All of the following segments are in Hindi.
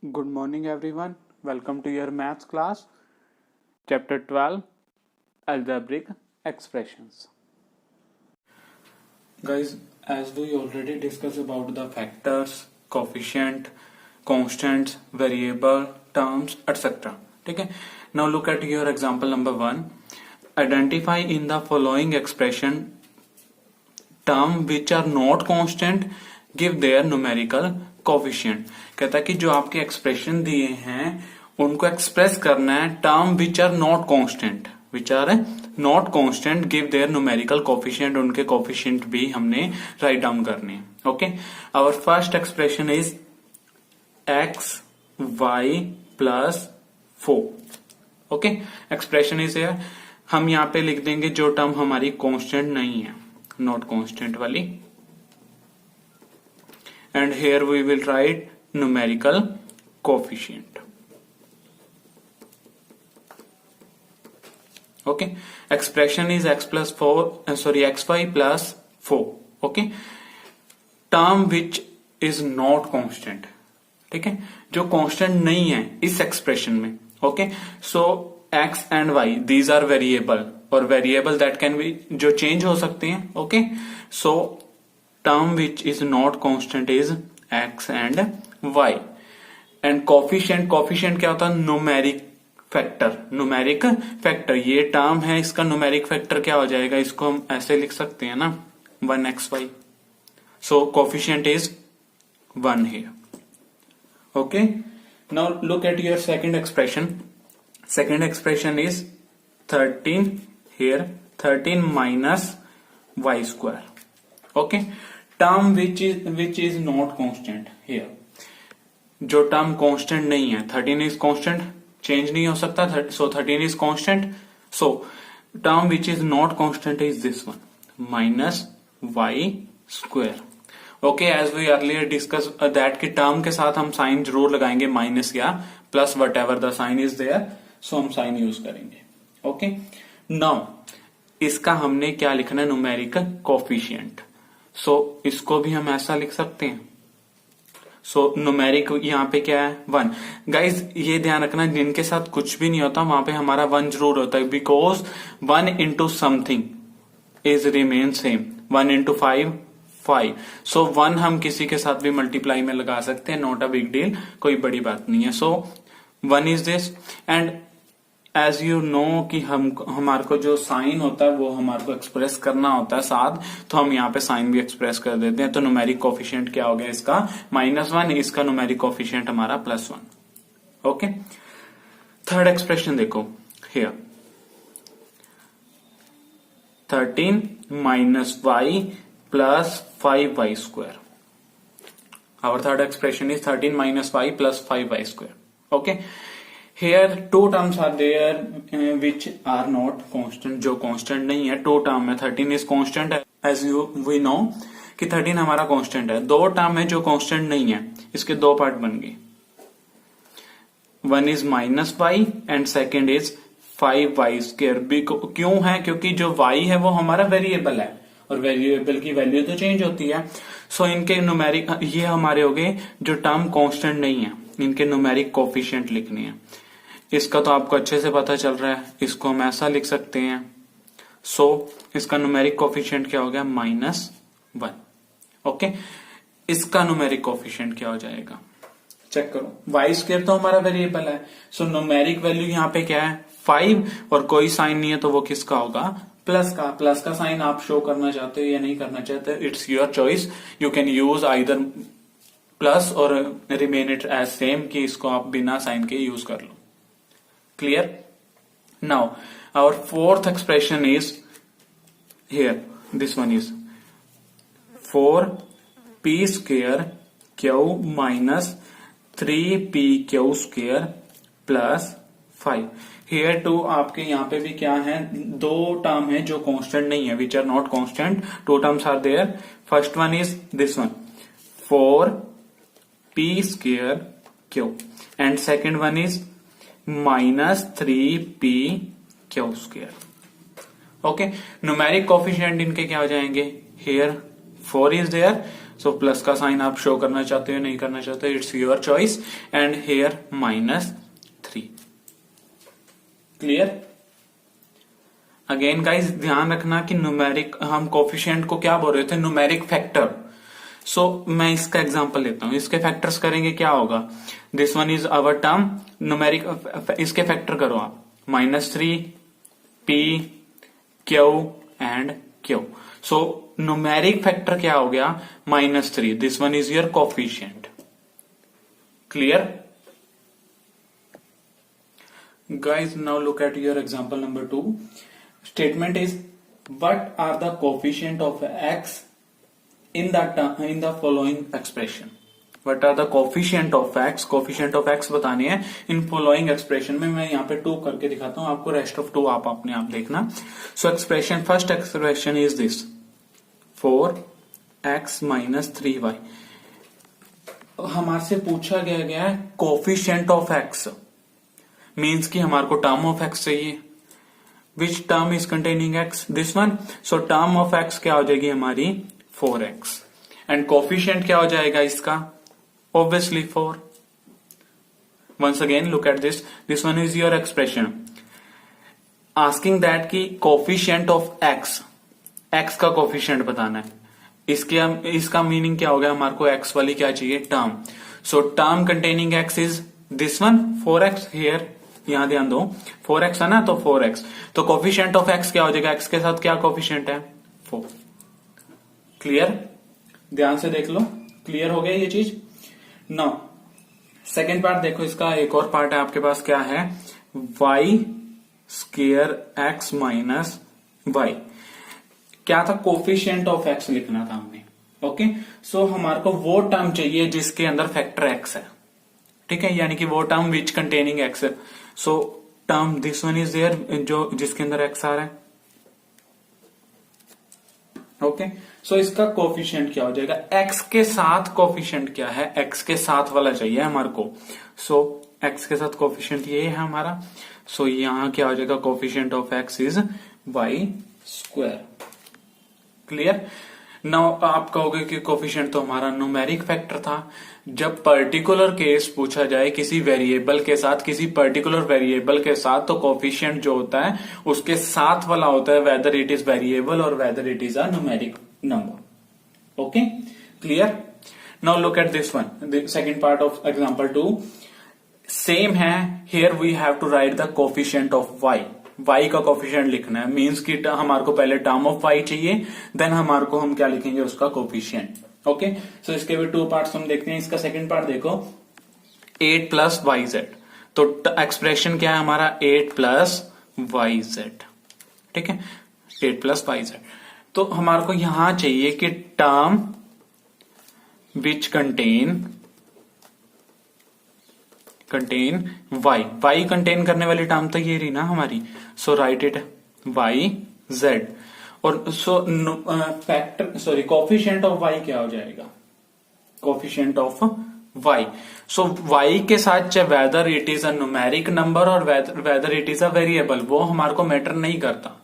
Good morning, everyone. Welcome to your maths class, chapter 12 Algebraic Expressions. Guys, as we already discussed about the factors, coefficient, constants, variable, terms, etc. Okay? Now look at your example number 1. Identify in the following expression term which are not constant, give their numerical coefficient. कहता है कि जो आपके एक्सप्रेशन दिए हैं उनको एक्सप्रेस करना है term which are not constant, give their numerical coefficient. उनके कोफिशिएंट भी हमने राइट डाउन करने हैं. Okay, our first expression is x y plus 4. Okay, expression is here. हम यहाँ पे लिख देंगे जो टर्म हमारी कांस्टेंट नहीं है, नॉट कांस्टेंट वाली, and here we will write numerical coefficient. Okay, expression is xy plus 4. Okay, term which is not constant. ठीक है, जो कांस्टेंट नहीं है इस एक्सप्रेशन में. Okay, so x and y these are variable और variable that can be जो चेंज हो सकते हैं. Okay, so term which is not constant is x and y. and coefficient क्या होता है? Numeric factor. ये टर्म है, इसका न्यूमेरिक फैक्टर क्या हो जाएगा? इसको हम ऐसे लिख सकते हैं ना, 1xy. So coefficient is 1 here. Okay, now look at your second expression is 13 here, 13 minus y square. Okay, term which is not constant here. जो टर्म कांस्टेंट नहीं है, 13 इज कांस्टेंट, चेंज नहीं हो सकता, so 13 is constant. So term which is not constant is this one, minus y square. Okay, as we earlier discuss that कि टर्म के साथ हम साइन जरूर लगाएंगे, माइनस या plus, whatever the sign is there, so हम साइन यूज करेंगे. ओके, नाउ इसका हमने क्या लिखना है? Numerical coefficient. सो इसको भी हम ऐसा लिख सकते हैं. सो न्यूमेरिक यहाँ पे क्या है? 1. गाइज ये ध्यान रखना, जिनके साथ कुछ भी नहीं होता वहां पे हमारा 1 जरूर होता है, because 1 into something is remain same. 1 into 5 5. सो 1 हम किसी के साथ भी मल्टीप्लाई में लगा सकते हैं, नॉट अ बिग डील, कोई बड़ी बात नहीं है. So 1 is this. And as you know कि हमारे को जो साइन होता है वो हमारे को एक्सप्रेस करना होता है साथ, तो हम यहाँ पे साइन भी एक्सप्रेस कर देते हैं. तो न्यूमेरिक कोफिशिएंट क्या हो गया इसका? -1. इसका न्यूमेरिक कोफिशिएंट हमारा +1. ओके, थर्ड एक्सप्रेशन देखो here, 13 minus y plus 5y square. Our third expression is 13 minus y plus 5y square. Okay. Here two terms are there which are not constant. जो constant नहीं है, two term है. 13 is constant as we know कि 13 हमारा constant है. दो term है जो constant नहीं है. इसके दो पार्ट बन गए. One is minus y and second is 5y square. क्यों है? क्योंकि जो y है वो हमारा वेरिएबल है और वेरिएबल की वैल्यू तो चेंज होती है. सो इनके न्यूमेरिक ये हमारे हो गए जो टर्म कांस्टेंट नहीं है, इनके न्यूमेरिक कोफिशिएंट लिखने हैं. इसका तो आपको अच्छे से पता चल रहा है, इसको हम ऐसा लिख सकते हैं. सो इसका न्यूमेरिक कोफिशिएंट क्या हो गया? -1. ओके, इसका न्यूमेरिक कोफिशिएंट क्या हो जाएगा? चेक करो. वाई स्क्वायर तो हमारा वेरिएबल है. सो न्यूमेरिक वैल्यू यहाँ पे क्या है? 5 और कोई साइन नहीं है तो वो किसका होगा? प्लस का. प्लस का साइन आप शो करना चाहते हो या नहीं करना चाहते, it's your choice. You can use either plus और रिमेन इट एज सेम, कि इसको आप बिना साइन के यूज कर लो. Clear? Now our fourth expression is here. This one is 4p square q minus 3pq square plus 5. Here too आपके यहाँ पे भी क्या है? दो टर्म है जो कांस्टेंट नहीं है, which are not constant. Two terms are there. First one is this one 4p square q and second one is -3pq square. Okay, numeric coefficient इनके क्या हो जाएंगे? Here 4 is there, so plus का साइन आप शो करना चाहते हो नहीं करना चाहते हो, it's your choice. And here -3। Clear? Again guys ध्यान रखना कि न्यूमेरिक, हम कोफिशिएंट को क्या बोल रहे थे, न्यूमेरिक फैक्टर। सो मैं इसका एग्जांपल लेता हूं, इसके फैक्टर्स करेंगे क्या होगा, this one is our term numeric, इसके फैक्टर करो आप, -3 p q and q। So numeric factor क्या हो गया, -3, this one is your coefficient. Clear guys? Now look at your example number 2. Statement is, what are the coefficient of x in the following expression? What are the coefficient of x? Coefficient of x बताने हैं in following expression में। मैं यहाँ पे 2 करके दिखाता हूँ आपको, rest of 2 आप अपने आप देखना। So expression, first expression is this, 4x minus 3y। हमारे से पूछा गया है coefficient of x, मीन्स कि हमारे को टर्म ऑफ एक्स चाहिए। Which term is containing x, this one. So term of x क्या हो जाएगी हमारी, 4x। एंड कोफिशिएंट क्या हो जाएगा इसका, obviously 4। Once again look at this, this one is your expression asking that की कोफिशिएंट ऑफ एक्स, एक्स का कोफिशिएंट बताना है। इसका मीनिंग क्या हो गया, हमारे को एक्स वाली क्या चाहिए, term. So term containing x is this one, 4x। Here यहां ध्यान दो, 4x है ना, तो 4x। तो कोफिशिएंट ऑफ x क्या हो जाएगा, x के साथ क्या कोफिशिएंट है, 4। क्लियर? ध्यान से देख लो, क्लियर हो गया ये चीज। नाउ सेकेंड पार्ट देखो, इसका एक और पार्ट है आपके पास, क्या है, y square x minus y। क्या था, कोफिशिएंट ऑफ x लिखना था हमने। ओके, सो हमारे को वो टर्म चाहिए जिसके अंदर फैक्टर x है, ठीक है, यानी कि वो term which containing x. So term this one is there, जो जिसके अंदर एक्स आ रहा है। ओके, सो इसका कोफिशिएंट क्या हो जाएगा, एक्स के साथ कोफिशिएंट क्या है, एक्स के साथ वाला चाहिए हमारे को। सो एक्स के साथ कोफिशिएंट ये है हमारा। सो यहां क्या हो जाएगा, coefficient of x is y square. Clear? Now आप कहोगे कि कोफिशिएंट तो हमारा न्यूमेरिक फैक्टर था। जब पर्टिकुलर केस पूछा जाए किसी वेरिएबल के साथ, किसी पर्टिकुलर वेरिएबल के साथ, तो कोफिशिएंट जो होता है उसके साथ वाला होता है, वेदर इट इज वेरिएबल और whether it is a numeric number. Okay, clear? Now look at this one, the second part of example 2 same है। Here we have to write the coefficient of y. y का कोफिशिएंट लिखना है, मींस कि हमारे को पहले टर्म ऑफ y चाहिए, देन हमारे को हम क्या लिखेंगे, उसका कोफिशिएंट। ओके, सो इसके भी 2 पार्ट्स हम देखते हैं। इसका सेकंड पार्ट देखो, 8 प्लस वाई जेड। तो एक्सप्रेशन क्या है हमारा, 8 प्लस वाई जेड। ठीक है, 8 प्लस वाई जेड। तो हमारे को यहां चाहिए कि term which contain y contain करने वाली टर्म तो ये रही ना हमारी। So write it y z। और so factor sorry coefficient of y क्या हो जाएगा, coefficient of y। So y के साथ चाहे whether it is a numeric number और whether it is a variable, वो हमारे को मैटर नहीं करता।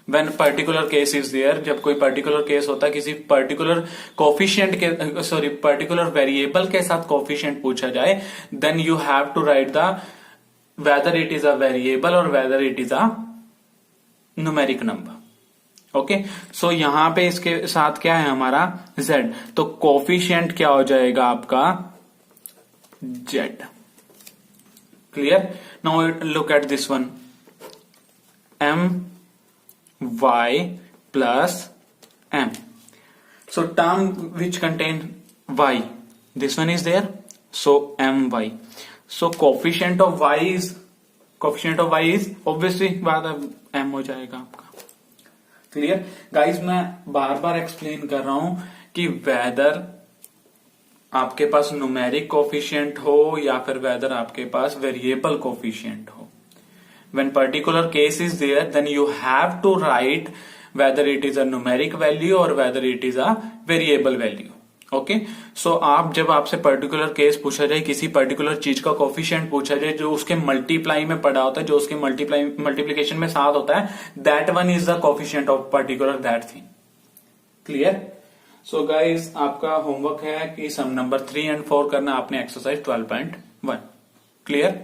When particular case is there, जब कोई पर्टिकुलर केस होता है, किसी पर्टिकुलर कोफिशिएंट के सॉरी पर्टिकुलर वेरिएबल के साथ कोफिशिएंट पूछा जाए, then you have to write the whether it is a variable और whether it is a numeric number. Okay, so यहां पे इसके साथ क्या है हमारा z, तो कोफिशिएंट क्या हो जाएगा आपका z। Clear? Now look at this one, m y plus m. So term which contain y, this one is there, so my. So coefficient of y is obviously बात m हो जाएगा आपका। Clear guys? मैं बार बार एक्सप्लेन कर रहा हूं कि वेदर आपके पास न्यूमेरिक कोफिशिएंट हो या फिर वेदर आपके पास वेरिएबल कोफिशिएंट हो, when particular case is there, then you have to write whether it is a numeric value or whether it is a variable value. Okay, so आप जब आपसे पर्टिकुलर केस पूछा जाए, किसी पर्टिकुलर चीज का कोफिशिएंट पूछा जाए जो उसके मल्टीप्लाई में पड़ा होता है, जो उसके मल्टीप्लीकेशन में साथ होता है, that one is the coefficient of particular that thing. Clear? So guys आपका होमवर्क है कि सम नंबर 3 एंड 4 करना आपने एक्सरसाइज 12.1 क्लियर।